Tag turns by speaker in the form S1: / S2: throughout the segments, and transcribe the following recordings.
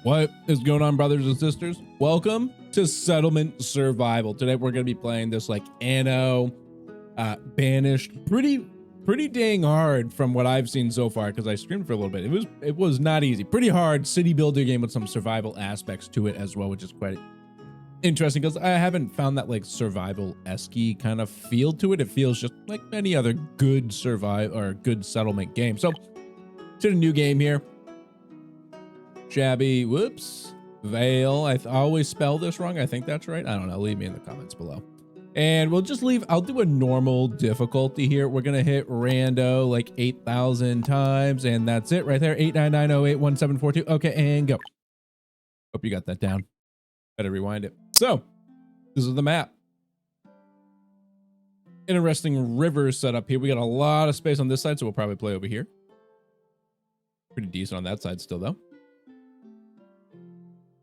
S1: What is going on, brothers and sisters? Welcome to Settlement Survival. Today we're going to be playing this like Anno, Banished. Pretty dang hard from what I've seen so far, because I streamed for a little bit. It was not easy. Pretty hard city builder game with some survival aspects to it as well, which is quite interesting because I haven't found that like survival-esque kind of feel to it. It feels just like any other good good settlement game. So to the new game here. Shabby, whoops, Veil. I always spell this wrong. I think that's right. I don't know. Leave me in the comments below. And we'll just leave. I'll do a normal difficulty here. We're going to hit rando like 8,000 times. And that's it right there. 899081742. Okay, and go. Hope you got that down. Better rewind it. So this is the map. Interesting river setup here. We got a lot of space on this side, so we'll probably play over here. Pretty decent on that side still, though.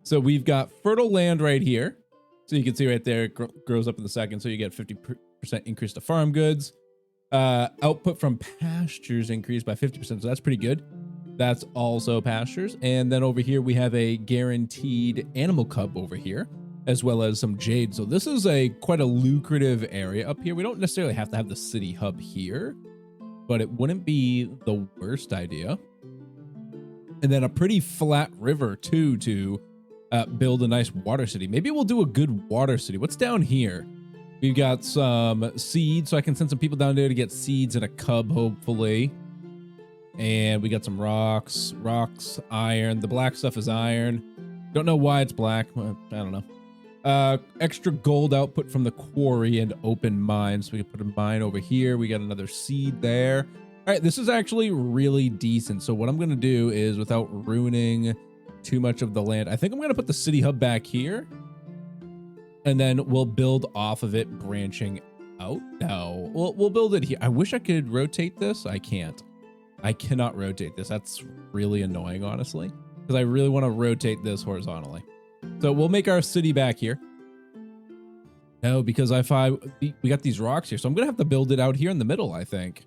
S1: So we've got fertile land right here. So you can see right there, it grows up in the second. So you get 50% increase to farm goods. Output from pastures increased by 50%. So that's pretty good. That's also pastures. And then over here, we have a guaranteed animal cub over here, as well as some jade. So this is quite a lucrative area up here. We don't necessarily have to have the city hub here, but it wouldn't be the worst idea. And then a pretty flat river too, to build a nice water city. Maybe we'll do a good water city. What's down here? We've got some seeds, so I can send some people down there to get seeds and a cub, hopefully. And we got some rocks, iron. The black stuff is iron. Don't know why it's black. I don't know. Extra gold output from the quarry and open mines. So we can put a mine over here. We got another seed there. All right, this is actually really decent. So what I'm going to do is, without ruining too much of the land, I think I'm going to put the city hub back here. And then we'll build off of it, branching out. No, we'll build it here. I wish I could rotate this. I can't. I cannot rotate this. That's really annoying, honestly, because I really want to rotate this horizontally. So we'll make our city back here. No, because we got these rocks here. So I'm going to have to build it out here in the middle, I think.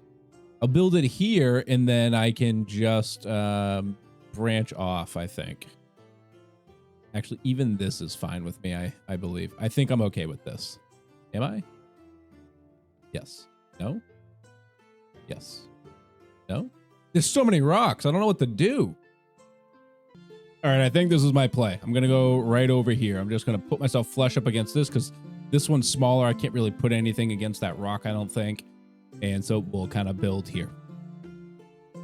S1: I'll build it here, and then I can just branch off, I think. Actually, even this is fine with me, I believe. I think I'm okay with this. Am I? Yes. No? Yes. No? There's so many rocks. I don't know what to do. All right, I think this is my play. I'm going to go right over here. I'm just going to put myself flush up against this because this one's smaller. I can't really put anything against that rock, I don't think. And so we'll kind of build here.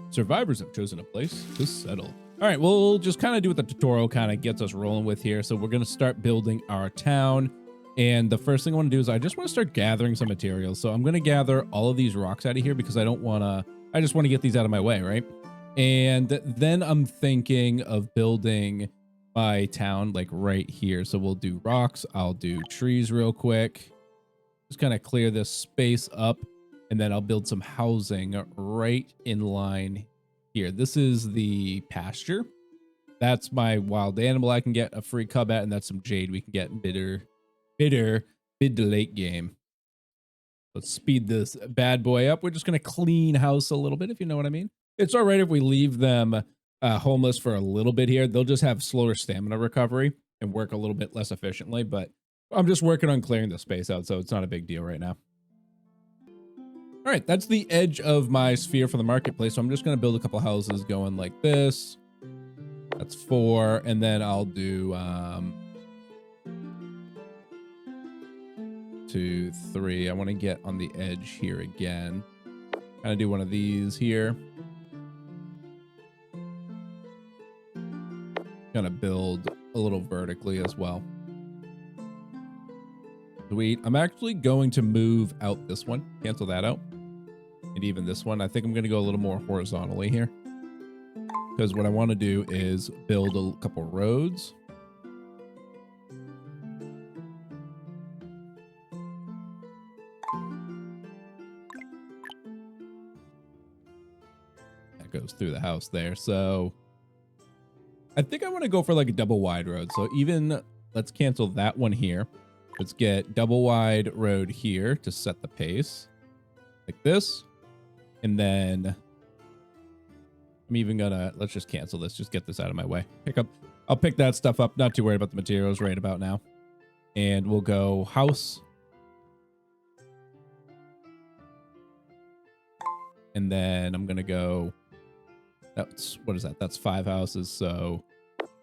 S1: Survivors have chosen a place to settle. All right, we'll just kind of do what the tutorial kind of gets us rolling with here. So we're going to start building our town. And the first thing I want to do is I just want to start gathering some materials. So I'm going to gather all of these rocks out of here because I just want to get these out of my way, right? And then I'm thinking of building my town like right here. So we'll do rocks. I'll do trees real quick. Just kind of clear this space up. And then I'll build some housing right in line here. This is the pasture. That's my wild animal I can get a free cub at, and that's some jade we can get mid to late game. Let's speed this bad boy up. We're just going to clean house a little bit, if you know what I mean. It's all right if we leave them homeless for a little bit here. They'll just have slower stamina recovery and work a little bit less efficiently, but I'm just working on clearing the space out, so it's not a big deal right now. All right, that's the edge of my sphere for the marketplace. So I'm just going to build a couple houses going like this. That's 4. And then I'll do 2, 3. I want to get on the edge here again. Kind of do one of these here. Kind of build a little vertically as well. Sweet. I'm actually going to move out this one. Cancel that out. And even this one. I think I'm going to go a little more horizontally here. Because what I want to do is build a couple roads. That goes through the house there. So I think I want to go for like a double wide road. So even let's cancel that one here. Let's get double wide road here to set the pace like this. And then I'm even gonna, let's just cancel this. Just get this out of my way. Pick up I'll pick that stuff up. Not too worried about the materials right about now. And we'll go house. And then I'm going to go, that's, what is that? That's 5 houses. So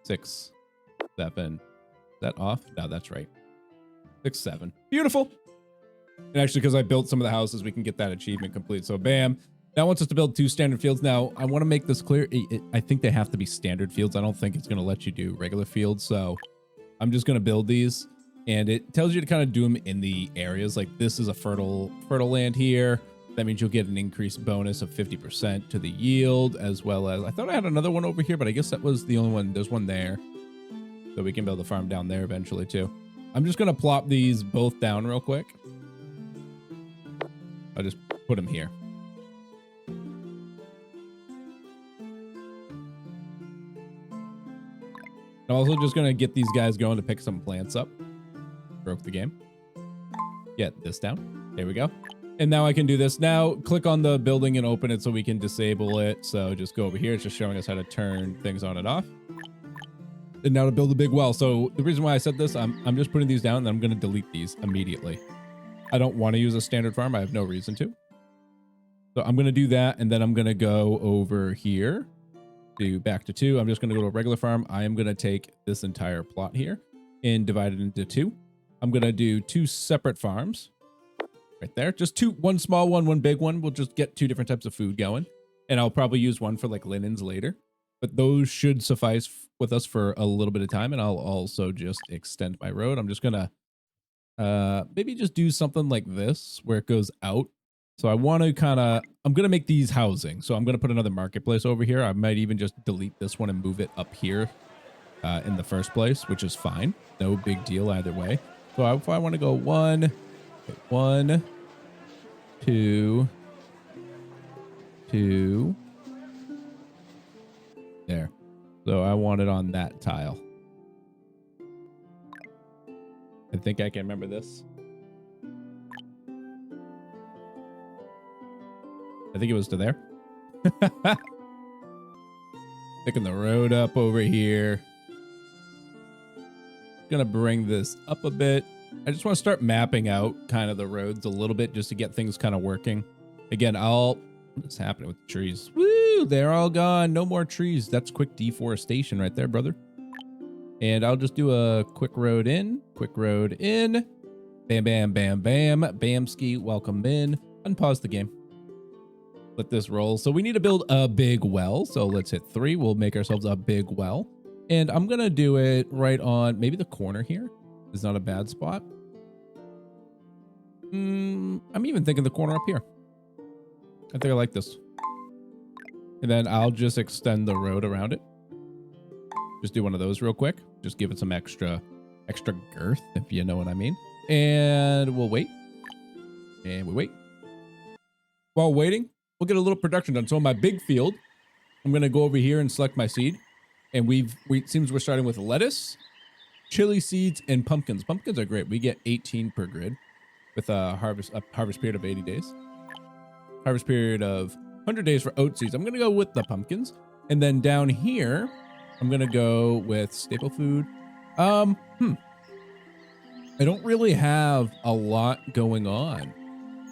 S1: 6, 7. Is that off? No, that's right. 6, 7. Beautiful. And actually, because I built some of the houses, we can get that achievement complete. So bam. That wants us to build 2 standard fields. Now, I want to make this clear. I think they have to be standard fields. I don't think it's going to let you do regular fields. So I'm just going to build these. And it tells you to kind of do them in the areas. Like this is a fertile land here. That means you'll get an increased bonus of 50% to the yield, as well as, I thought I had another one over here, but I guess that was the only one. There's one there. So we can build a farm down there eventually too. I'm just going to plop these both down real quick. I'll just put them here. I'm also just going to get these guys going to pick some plants up. Broke the game. Get this down. There we go. And now I can do this. Now click on the building and open it so we can disable it. So just go over here. It's just showing us how to turn things on and off. And now to build a big well. So the reason why I said this, I'm just putting these down and I'm going to delete these immediately. I don't want to use a standard farm. I have no reason to. So I'm going to do that. And then I'm going to go over here to back to 2. I'm just going to go to a regular farm. I am going to take this entire plot here and divide it into 2. I'm going to do 2 separate farms. Right there. Just 2, one small one, one big one. We'll just get 2 different types of food going. And I'll probably use one for like linens later. But those should suffice with us for a little bit of time. And I'll also just extend my road. I'm just going to maybe just do something like this where it goes out. So I want to I'm going to make these housing. So I'm going to put another marketplace over here. I might even just delete this one and move it up here in the first place, which is fine. No big deal either way. So if I want to go 1, 2, 2. There. So I want it on that tile. I think I can remember this. I think it was to there. Picking the road up over here. Gonna bring this up a bit. I just want to start mapping out kind of the roads a little bit just to get things kind of working. Again, what's happening with the trees? Woo, they're all gone. No more trees. That's quick deforestation right there, brother. And I'll just do a quick road in. Bam, bam, bam, bam. Bamski, welcome in. Unpause the game. Let this roll. So we need to build a big well. So let's hit 3. We'll make ourselves a big well. And I'm going to do it right on maybe the corner here. Is not a bad spot. I'm even thinking the corner up here. I think I like this. And then I'll just extend the road around it. Just do one of those real quick. Just give it some extra girth, if you know what I mean. And we'll wait. And we wait. While waiting, we'll get a little production done. So on my big field, I'm going to go over here and select my seed. And it seems we're starting with lettuce, chili seeds, and pumpkins. Pumpkins are great. We get 18 per grid with a harvest period of 80 days. Harvest period of 100 days for oat seeds. I'm going to go with the pumpkins. And then down here, I'm going to go with staple food. I don't really have a lot going on.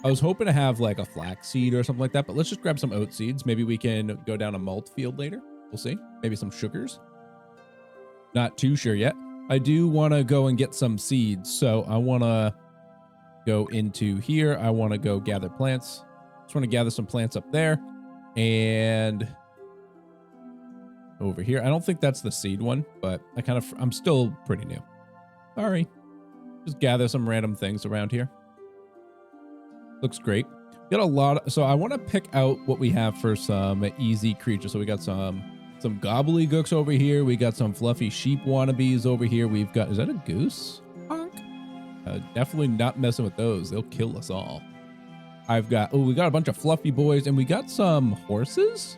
S1: I was hoping to have like a flax seed or something like that, but let's just grab some oat seeds. Maybe we can go down a malt field later. We'll see. Maybe some sugars. Not too sure yet. I do want to go and get some seeds. So I want to go into here. I want to go gather plants. Just want to gather some plants up there. And over here. I don't think that's the seed one, but I'm still pretty new. Sorry. Just gather some random things around here. Looks great. Got a lot. So I want to pick out what we have for some easy creatures. So we got some gobbledygooks over here. We got some fluffy sheep wannabes over here. We've got, is that a goose? Honk. Definitely not messing with those. They'll kill us all. We got a bunch of fluffy boys, and we got some horses. Is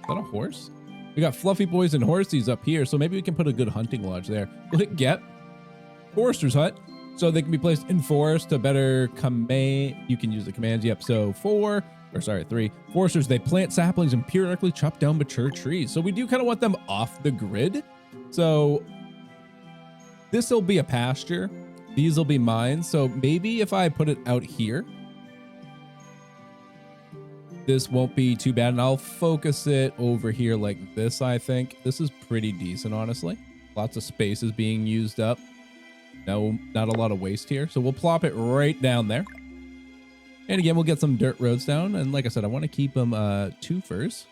S1: that a horse? We got fluffy boys and horsies up here. So maybe we can put a good hunting lodge there. We'll hit get forester's hut. So they can be placed in forest to better command. You can use the commands. Yep. So 3. Foresters, they plant saplings and periodically chop down mature trees. So we do kind of want them off the grid So this will be a pasture. These will be mine. So maybe if I put it out here, this won't be too bad. And I'll focus it over here like this, I think. This is pretty decent, honestly. Lots of space is being used up. No, not a lot of waste here. So we'll plop it right down there. And again, we'll get some dirt roads down. And like I said, I want to keep them twofers.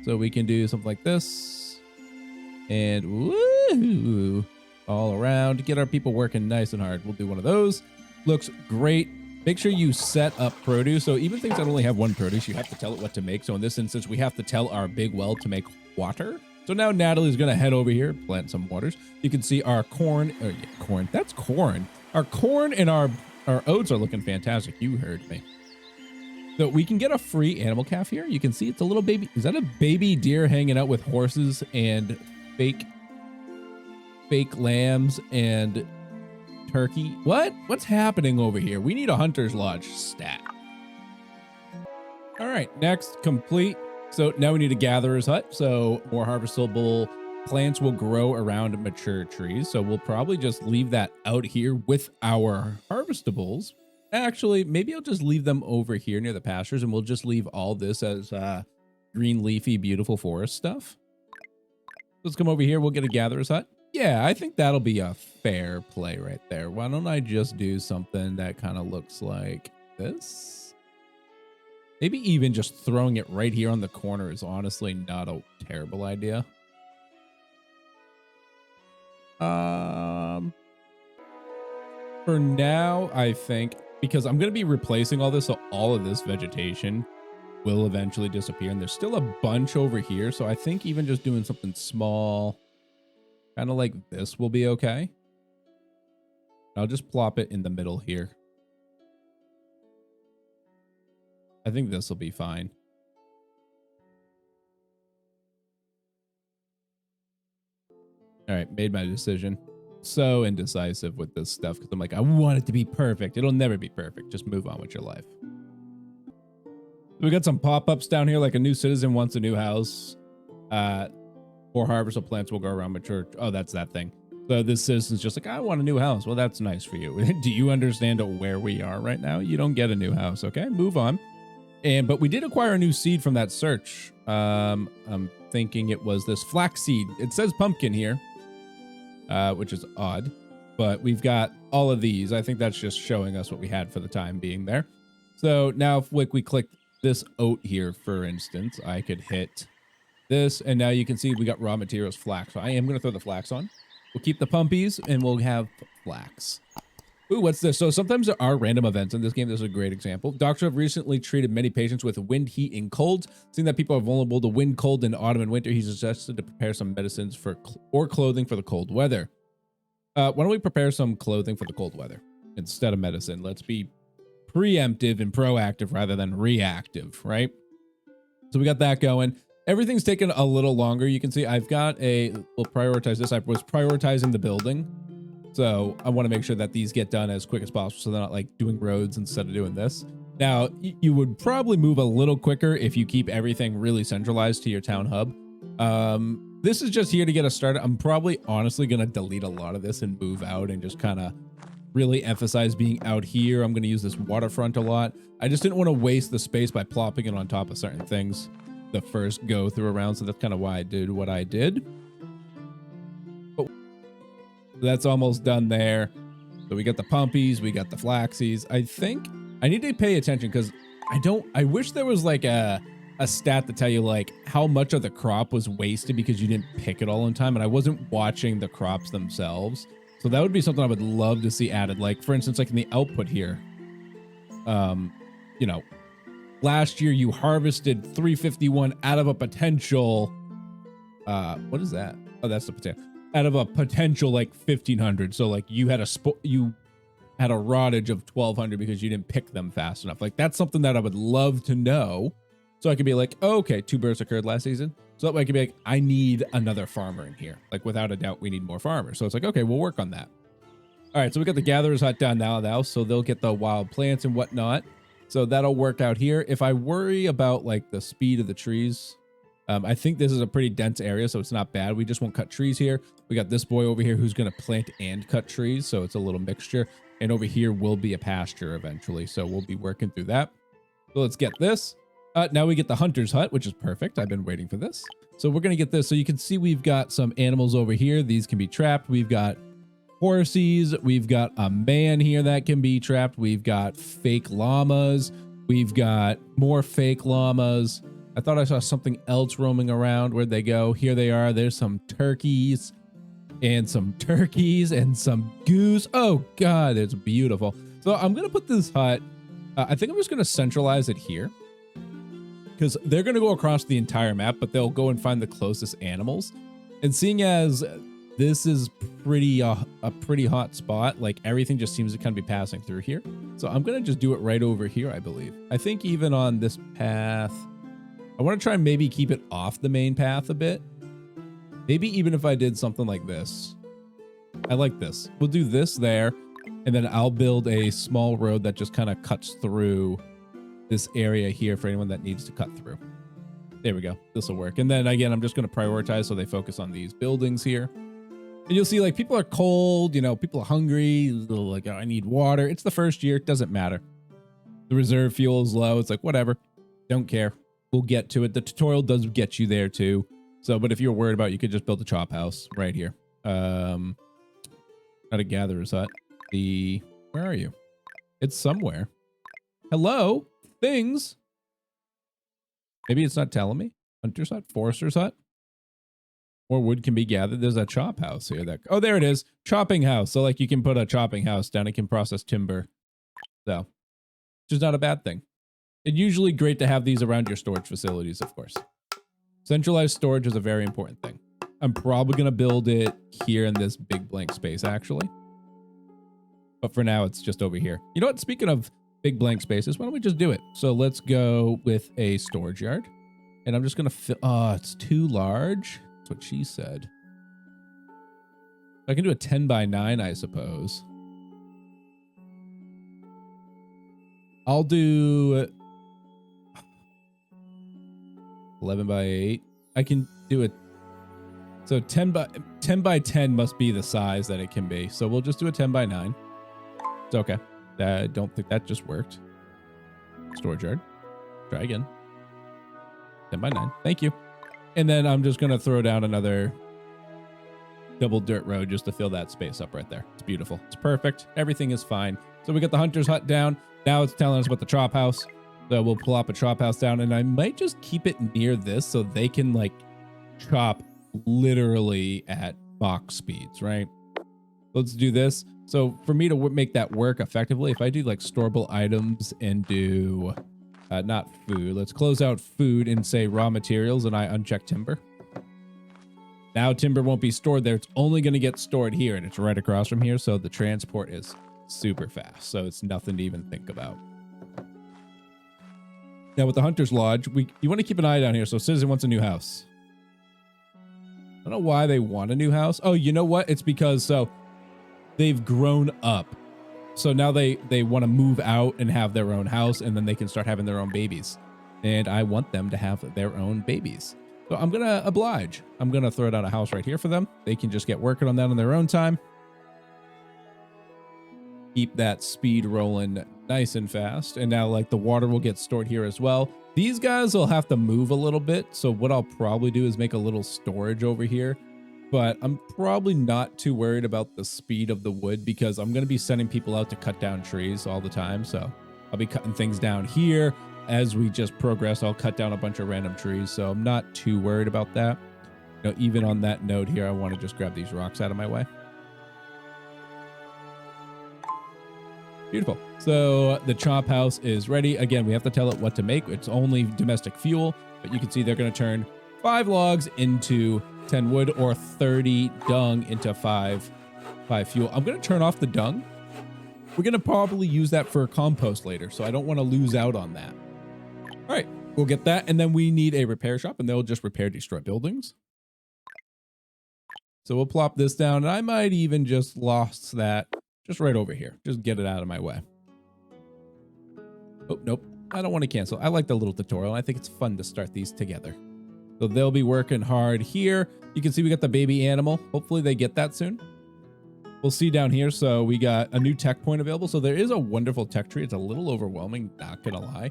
S1: So we can do something like this. And woo! All around. Get our people working nice and hard. We'll do one of those. Looks great. Make sure you set up produce. So even things that only have one produce, you have to tell it what to make. So in this instance, we have to tell our big well to make water. So now Natalie's going to head over here, plant some waters. You can see our corn. Oh, yeah, corn. That's corn. Our corn and our oats are looking fantastic. You heard me. So we can get a free animal calf here. You can see it's a little baby. Is that a baby deer hanging out with horses and fake lambs and turkey? What's happening over here? We need a hunter's lodge stat. All right, next, complete. So now we need a gatherer's hut. So more harvestable plants will grow around mature trees. So we'll probably just leave that out here with our harvestables. Actually, maybe I'll just leave them over here near the pastures, and we'll just leave all this as green, leafy, beautiful forest stuff. Let's come over here. We'll get a gatherer's hut. Yeah, I think that'll be a fair play right there. Why don't I just do something that kind of looks like this? Maybe even just throwing it right here on the corner is honestly not a terrible idea. For now, I think, because I'm going to be replacing all this, so all of this vegetation will eventually disappear, and there's still a bunch over here, so I think even just doing something small, kind of like this, will be okay. I'll just plop it in the middle here. I think this will be fine. All right, made my decision. So indecisive with this stuff because I'm like, I want it to be perfect. It'll never be perfect. Just move on with your life. We got some pop-ups down here, like a new citizen wants a new house. 4 harvestable plants will go around mature. Oh, that's that thing. So this citizen's just like, I want a new house. Well, that's nice for you. Do you understand where we are right now? You don't get a new house. Okay, move on. But we did acquire a new seed from that search. I'm thinking it was this flaxseed. It says pumpkin here. Which is odd, but we've got all of these. I think that's just showing us what we had for the time being there. So now if we click this oat here, for instance, I could hit this, and now you can see we got raw materials flax. So I am going to throw the flax on. We'll keep the pumpies, and we'll have flax. Ooh, what's this? So sometimes there are random events in this game. This is a great example. Doctors have recently treated many patients with wind, heat, and cold. Seeing that people are vulnerable to wind, cold, in autumn and winter, he suggested to prepare some medicines or clothing for the cold weather. Why don't we prepare some clothing for the cold weather instead of medicine? Let's be preemptive and proactive rather than reactive, right? So we got that going. Everything's taken a little longer. You can see I've got we'll prioritize this. I was prioritizing the building. So I want to make sure that these get done as quick as possible so they're not like doing roads instead of doing this. Now, you would probably move a little quicker if you keep everything really centralized to your town hub. This is just here to get us started. I'm probably honestly going to delete a lot of this and move out and just kind of really emphasize being out here. I'm going to use this waterfront a lot. I just didn't want to waste the space by plopping it on top of certain things the first go through around. So that's kind of why I did what I did. That's almost done there. So we got the pumpies, we got the flaxies. I think I need to pay attention because I wish there was like a stat to tell you like how much of the crop was wasted because you didn't pick it all in time, and I wasn't watching the crops themselves. So that would be something I would love to see added. Like for instance, like in the output here, you know, last year you harvested 351 out of a potential, what is that? Oh, that's the potato. Out of a potential like 1,500. So like you had a rottage of 1,200 because you didn't pick them fast enough. Like that's something that I would love to know. So I could be like, oh, okay, 2 births occurred last season. So that way I could be like, I need another farmer in here. Like without a doubt, we need more farmers. So it's like, okay, we'll work on that. All right, so we got the gatherer's hut done now, so they'll get the wild plants and whatnot. So that'll work out here. If I worry about like the speed of the trees, I think this is a pretty dense area, so it's not bad. We just won't cut trees here. We got this boy over here who's going to plant and cut trees, so it's a little mixture. And over here will be a pasture eventually, so we'll be working through that. So let's get this. Now we get the hunter's hut, which is perfect. I've been waiting for this. So we're going to get this. So you can see we've got some animals over here. These can be trapped. We've got horses. We've got a man here that can be trapped. We've got fake llamas. We've got more fake llamas. I thought I saw something else roaming around. Where'd they go? Here they are. There's some turkeys and some goose. Oh God, it's beautiful. So I'm going to put this hut. I think I'm just going to centralize it here because they're going to go across the entire map, but they'll go and find the closest animals. And seeing as this is a pretty hot spot, like everything just seems to kind of be passing through here. So I'm going to just do it right over here, I believe. I think even on this path, I want to try and maybe keep it off the main path a bit. Maybe even if I did something like this. I like this. We'll do this there, and then I'll build a small road that just kind of cuts through this area here for anyone that needs to cut through. There we go. This will work. And then again, I'm just going to prioritize so they focus on these buildings here. And you'll see like people are cold, you know, people are hungry, like, oh, I need water. It's the first year. It doesn't matter. The reserve fuel is low. It's like, whatever. Don't care. We'll get to it. The tutorial does get you there too. So, but if you're worried about it, you could just build a chop house right here. Not a gatherer's hut. Where are you? It's somewhere. Hello? Things? Maybe it's not telling me. Hunter's hut? Forester's hut? More wood can be gathered. There's a chop house here. Oh, there it is. Chopping house. So like you can put a chopping house down. It can process timber. So, which is not a bad thing. And usually great to have these around your storage facilities, of course. Centralized storage is a very important thing. I'm probably going to build it here in this big blank space, actually. But for now, it's just over here. You know what? Speaking of big blank spaces, why don't we just do it? So let's go with a storage yard. And I'm just going to fill... Oh, it's too large. That's what she said. I can do a 10 by 9, I suppose. I'll do 11 by 8. I can do it. So 10 by 10 must be the size that it can be. So we'll just do a 10 by 9. It's okay. I don't think that just worked. Storage yard. Try again. 10 by 9. Thank you. And then I'm just going to throw down another double dirt road just to fill that space up right there. It's beautiful. It's perfect. Everything is fine. So we got the hunter's hut down. Now it's telling us about the chop house. So we'll plop a chop house down, and I might just keep it near this so they can like chop literally at box speeds, right? Let's do this. So for me to make that work effectively, if I do like storable items and do not food, let's close out food and say raw materials, and I uncheck timber. Now timber won't be stored there. It's only going to get stored here, and it's right across from here. So the transport is super fast. So it's nothing to even think about. Now with the Hunter's Lodge, you want to keep an eye down here. So citizen wants a new house. I don't know why they want a new house. Oh, you know what? It's because so they've grown up. So now they want to move out and have their own house, and then they can start having their own babies. And I want them to have their own babies. So I'm going to oblige. I'm going to throw down a house right here for them. They can just get working on that on their own time. Keep that speed rolling nice and fast. And now like the water will get stored here as well. These guys will have to move a little bit. So what I'll probably do is make a little storage over here. But I'm probably not too worried about the speed of the wood because I'm going to be sending people out to cut down trees all the time. So I'll be cutting things down here. As we just progress, I'll cut down a bunch of random trees. So I'm not too worried about that. You know, even on that note here, I want to just grab these rocks out of my way. Beautiful. So the chop house is ready. Again, we have to tell it what to make. It's only domestic fuel, but you can see they're going to turn 5 logs into 10 wood or 30 dung into 5 fuel. I'm going to turn off the dung. We're going to probably use that for compost later, so I don't want to lose out on that. All right, we'll get that. And then we need a repair shop, and they'll just repair destroy buildings. So we'll plop this down, and I might even just lost that just right over here. Just get it out of my way. Oh, nope. I don't want to cancel. I like the little tutorial. I think it's fun to start these together. So they'll be working hard here. You can see we got the baby animal. Hopefully they get that soon. We'll see down here. So we got a new tech point available. So there is a wonderful tech tree. It's a little overwhelming, not gonna lie.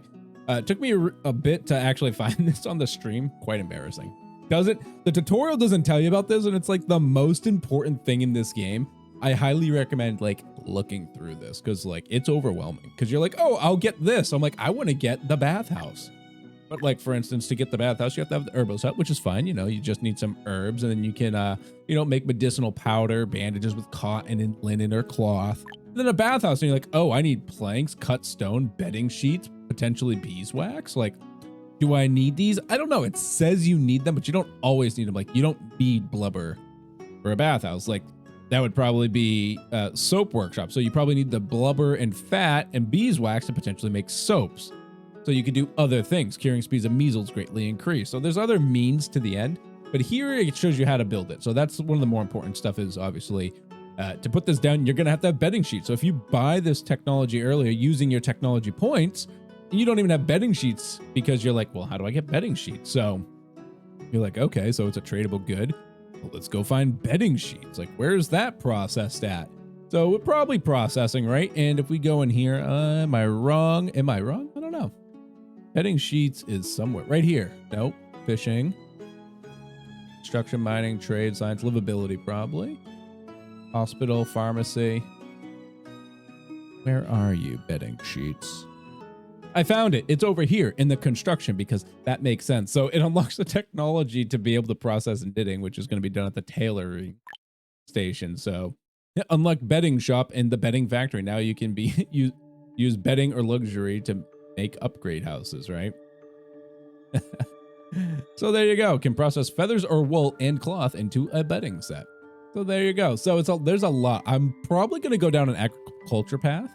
S1: It took me a bit to actually find this on the stream. Quite embarrassing. The tutorial doesn't tell you about this, and it's like the most important thing in this game. I highly recommend like looking through this because like it's overwhelming because you're like, oh, I'll get this. I'm like, I want to get the bathhouse. But like, for instance, to get the bathhouse, you have to have the herbos hut, which is fine. You know, you just need some herbs and then you can, you know, make medicinal powder, bandages with cotton and linen or cloth. And then a bathhouse and you're like, oh, I need planks, cut stone, bedding sheets, potentially beeswax. Like, do I need these? I don't know. It says you need them, but you don't always need them. Like, you don't need blubber for a bathhouse. Like, that would probably be soap workshop. So you probably need the blubber and fat and beeswax to potentially make soaps. So you could do other things. Curing speeds of measles greatly increase. So there's other means to the end, but here it shows you how to build it. So that's one of the more important stuff is obviously to put this down, you're going to have bedding sheets. So if you buy this technology earlier using your technology points, you don't even have bedding sheets because you're like, well, how do I get bedding sheets? So you're like, okay, so it's a tradable good. Well, let's go find bedding sheets. Like, where's that processed at? So we're probably processing, right? And if we go in here, am I wrong? Am I wrong? I don't know. Bedding sheets is somewhere right here. Nope. Fishing, construction, mining, trade, science, livability, probably. Hospital, pharmacy. Where are you, bedding sheets? I found it. It's over here in the construction because that makes sense. So it unlocks the technology to be able to process knitting, which is going to be done at the tailoring station. So unlock bedding shop in the bedding factory. Now you can be use bedding or luxury to make upgrade houses, right? So there you go. Can process feathers or wool and cloth into a bedding set. So there you go. So there's a lot. I'm probably going to go down an agriculture path.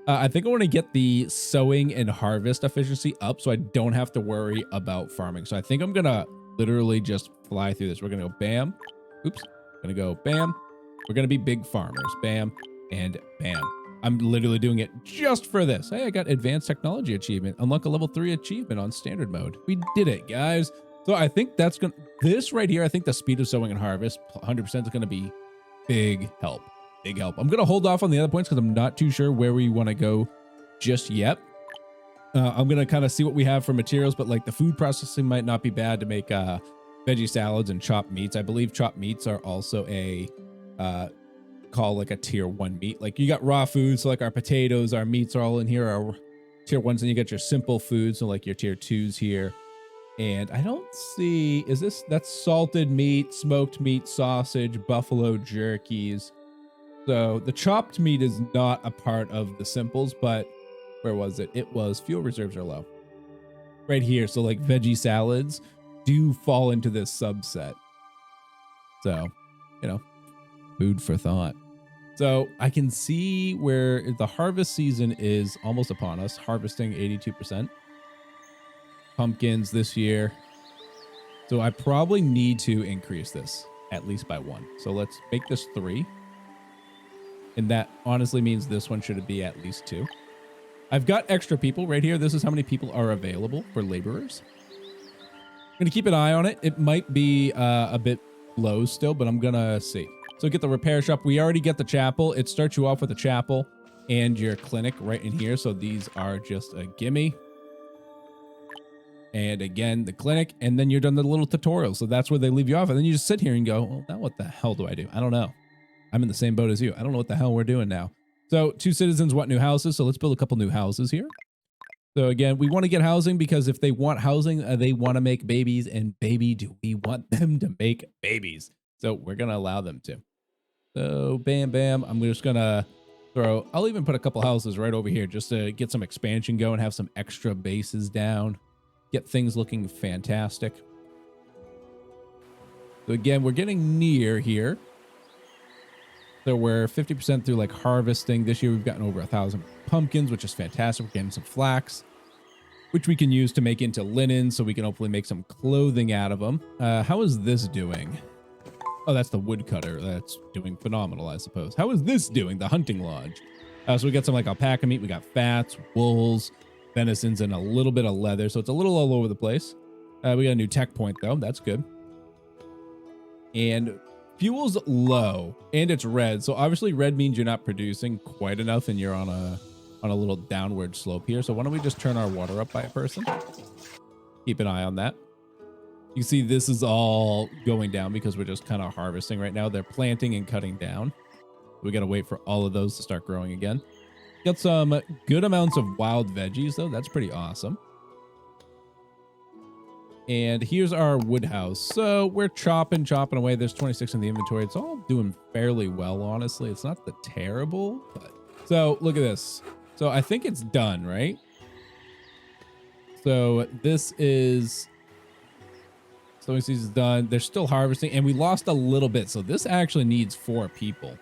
S1: I think I want to get the sowing and harvest efficiency up so I don't have to worry about farming. So I think I'm going to literally just fly through this. We're going to go bam. Oops. Going to go bam. We're going to be big farmers. Bam and bam. I'm literally doing it just for this. Hey, I got advanced technology achievement. Unlock a level 3 achievement on standard mode. We did it, guys. So I think that's going to, this right here, I think the speed of sowing and harvest 100% is going to be big help. Big help. I'm going to hold off on the other points because I'm not too sure where we want to go just yet. I'm going to kind of see what we have for materials, but like the food processing might not be bad to make veggie salads and chopped meats. I believe chopped meats are also a call like a tier 1 meat. Like you got raw foods, so like our potatoes, our meats are all in here, our tier 1s, and you get your simple foods, so like your tier 2s here. And I don't see, that's salted meat, smoked meat, sausage, buffalo jerkies. So the chopped meat is not a part of the simples, but where was it? It was fuel reserves are low. Right here. So like veggie salads do fall into this subset. So, you know, food for thought. So I can see where the harvest season is almost upon us, harvesting 82%. Pumpkins this year. So I probably need to increase this at least by 1. So let's make this 3. And that honestly means this one should be at least 2. I've got extra people right here. This is how many people are available for laborers. I'm going to keep an eye on it. It might be a bit low still, but I'm going to see. So get the repair shop. We already get the chapel. It starts you off with a chapel and your clinic right in here. So these are just a gimme. And again, the clinic, and then you're done the little tutorial. So that's where they leave you off. And then you just sit here and go, well, now what the hell do I do? I don't know. I'm in the same boat as you. I don't know what the hell we're doing now. So 2 citizens want new houses. So let's build a couple new houses here. So again, we want to get housing because if they want housing, they want to make babies, and baby, do we want them to make babies. So we're going to allow them to. So bam, bam. I'm just going to throw, I'll even put a couple houses right over here just to get some expansion going, have some extra bases down, get things looking fantastic. So again, we're getting near here. So we're 50% through like harvesting. This year we've gotten over 1,000 pumpkins, which is fantastic. We're getting some flax, which we can use to make into linen, so we can hopefully make some clothing out of them. How is this doing? Oh, that's the woodcutter. That's doing phenomenal, I suppose. How is this doing? The hunting lodge. So we got some like alpaca meat. We got fats, wools, venisons, and a little bit of leather. So it's a little all over the place. We got a new tech point though. That's good. And fuel's low and it's red. So obviously red means you're not producing quite enough and you're on a little downward slope here. So why don't we just turn our water up by a person? Keep an eye on that. You see this is all going down because we're just kind of harvesting right now. They're planting and cutting down. We got to wait for all of those to start growing again. Got some good amounts of wild veggies though. That's pretty awesome. And here's our wood house. So we're chopping away. There's 26 in the inventory. It's all doing fairly well, honestly. It's not the terrible, but so look at this. So I think it's done, right? So this is sowing season's done. They're still harvesting and we lost a little bit. So this actually needs 4 people.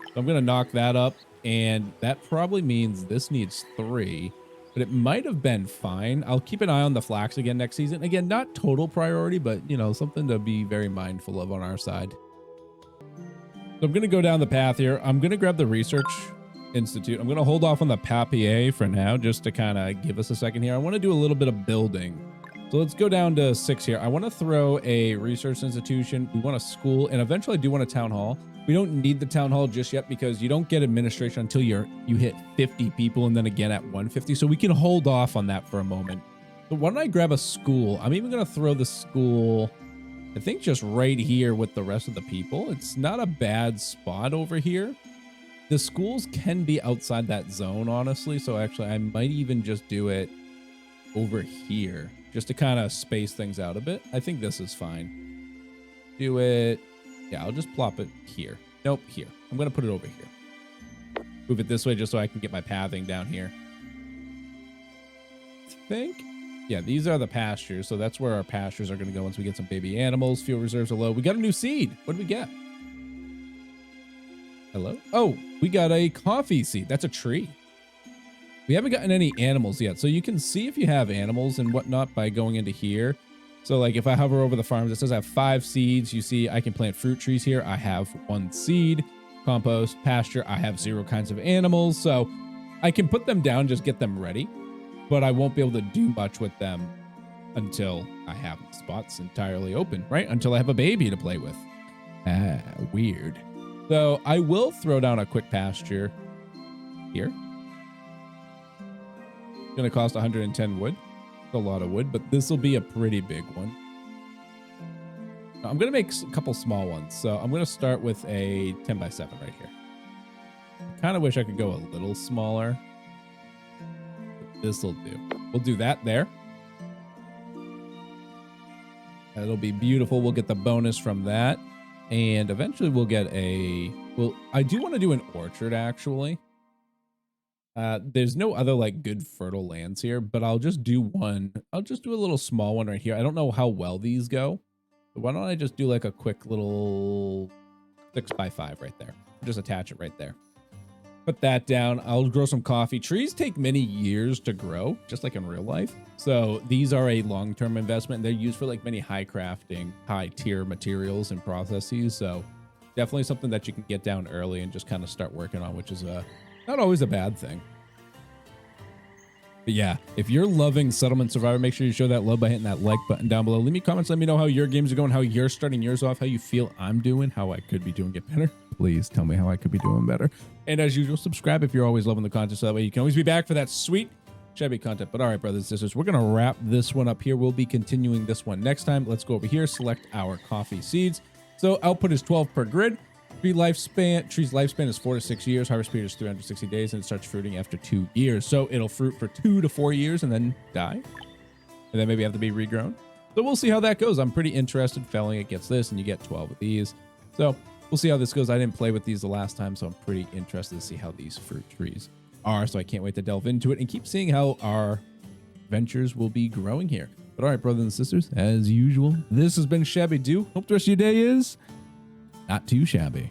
S1: So I'm going to knock that up and that probably means this needs 3. But it might have been fine. I'll keep an eye on the flax again next season. Again, not total priority, but you know, something to be very mindful of on our side. So I'm going to go down the path here. I'm going to grab the Research Institute. I'm going to hold off on the papier for now, just to kind of give us a second here. I want to do a little bit of building. So let's go down to 6 here. I want to throw a research institution. We want a school and eventually I do want a town hall. We don't need the town hall just yet because you don't get administration until you hit 50 people and then again at 150. So we can hold off on that for a moment. So why don't I grab a school? I'm even going to throw the school, I think just right here with the rest of the people. It's not a bad spot over here. The schools can be outside that zone, honestly. So actually I might even just do it over here just to kind of space things out a bit. I think this is fine. Do it. Yeah, I'll just plop it here. Nope, here. I'm going to put it over here. Move it this way just so I can get my pathing down here. I think. Yeah, these are the pastures. So that's where our pastures are going to go once we get some baby animals. Fuel reserves are low. We got a new seed. What did we get? Hello? Oh, we got a coffee seed. That's a tree. We haven't gotten any animals yet. So you can see if you have animals and whatnot by going into here. So like if I hover over the farms, it says I have 5 seeds. You see I can plant fruit trees here. I have 1 seed, compost, pasture. I have 0 kinds of animals. So I can put them down, just get them ready, but I won't be able to do much with them until I have spots entirely open, right? Until I have a baby to play with. Ah, weird. So I will throw down a quick pasture here. It's going to cost 110 wood. A lot of wood, but this will be a pretty big one. I'm going to make a couple small ones. So I'm going to start with a 10 by 7 right here. I kind of wish I could go a little smaller. This will do. We'll do that there. That'll be beautiful. We'll get the bonus from that. And eventually we'll get a, well, I do want to do an orchard actually. There's no other like good fertile lands here, but I'll just do one. I'll just do a little small one right here. I don't know how well these go. But why don't I just do like a quick little 6 by 5 right there. Just attach it right there. Put that down. I'll grow some coffee. Trees take many years to grow, just like in real life. So these are a long-term investment. They're used for like many high crafting, high tier materials and processes. So definitely something that you can get down early and just kind of start working on, which is not always a bad thing. But yeah, if you're loving Settlement Survivor, make sure you show that love by hitting that like button down below. Leave me comments. Let me know how your games are going, how you're starting yours off, how you feel I'm doing, how I could be doing it better. Please tell me how I could be doing better. And as usual, subscribe if you're always loving the content, so that way you can always be back for that sweet Shabby content. But all right, brothers and sisters, we're going to wrap this one up here. We'll be continuing this one next time. Let's go over here, select our coffee seeds. So output is 12 per grid. Tree's lifespan is 4 to 6 years. Harvest period is 360 days, and it starts fruiting after 2 years. So it'll fruit for 2 to 4 years and then die, and then maybe have to be regrown. So we'll see how that goes. I'm pretty interested. Felling it gets this, and you get 12 of these. So we'll see how this goes. I didn't play with these the last time, so I'm pretty interested to see how these fruit trees are. So I can't wait to delve into it and keep seeing how our ventures will be growing here. But all right, brothers and sisters, as usual, this has been ShabbyDoo. Hope the rest of your day is not too shabby.